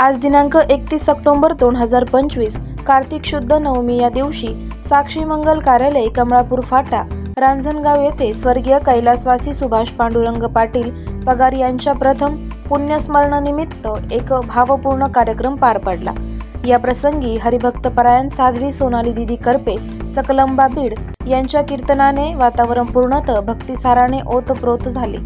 आज दिनांक 31 ऑक्टोबर 2025 कार्तिक शुद्ध नवमी या दिवशी साक्षी मंगल कार्यालय कमळापूर फाटा रांजणगाव येथे स्वर्गीय कैलासवासी सुभाष पांडुरंग पाटील पगार यांच्या प्रथम पुण्यस्मरणनिमित्त एक भावपूर्ण कार्यक्रम पार पडला। या प्रसंगी हरिभक्तपरायण साध्वी सोनाली दीदी करपे सकलंबा बीड यांच्या कीर्तनाने वातावरण पूर्णतः भक्तिसाराने ओतप्रोत झाले।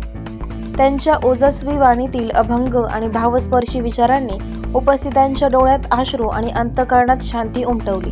त्यांच्या ओजस्वी वाणीतील अभंग आणि भावस्पर्शी विचारांनी उपस्थितांच्या डोळ्यात अश्रू आणि अंतःकरणात शांती उमटवली।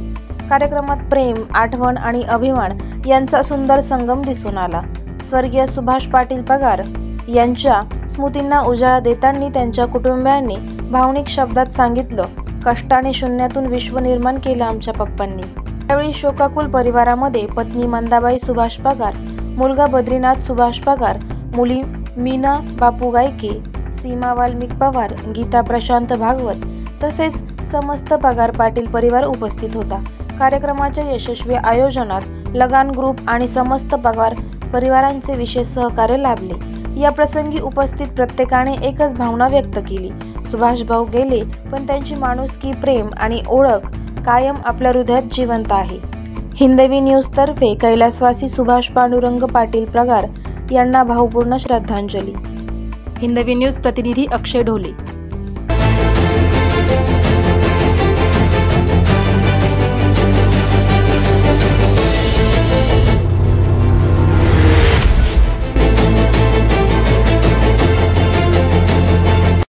कार्यक्रमात प्रेम, आठवण आणि अभिमान यांचा सुंदर संगम दिसून आला। स्वर्गीय सुभाष पाटील पगार यांच्या स्मृतींना उजाळा देताना त्यांच्या कुटुंबियांनी भावनिक शब्दात सांगितलं, कष्टाने शून्यातून विश्व निर्माण केलं आमच्या पप्पांनी। त्यावेळी शोकाकुल परिवारामध्ये पत्नी मंदाबाई सुभाष पगार, मुलगा बद्रीनाथ सुभाष पगार, मुली मीना बापू गायके, सीमा वाल्मिक पवार, गीता प्रशांत भागवत तसेच समस्त पगार पाटील परिवार उपस्थित होता। कार्यक्रमाच्या यशस्वी आयोजनात लगान ग्रुप आणि समस्त पगार परिवारांचे विशेष सहकार्य लाभले। या प्रसंगी उपस्थित प्रत्येकाने एकच भावना व्यक्त केली, सुभाष भाऊ गेले पण त्यांची माणुसकी, प्रेम आणि ओळख कायम आपल्या हृदयात जिवंत आहे। हिंदवी न्यूज तर्फे कैलासवासी सुभाष पांडुरंग पाटील पगार यांना भावपूर्ण श्रद्धांजली। हिंदवी न्यूज प्रतिनिधी अक्षय ढोले।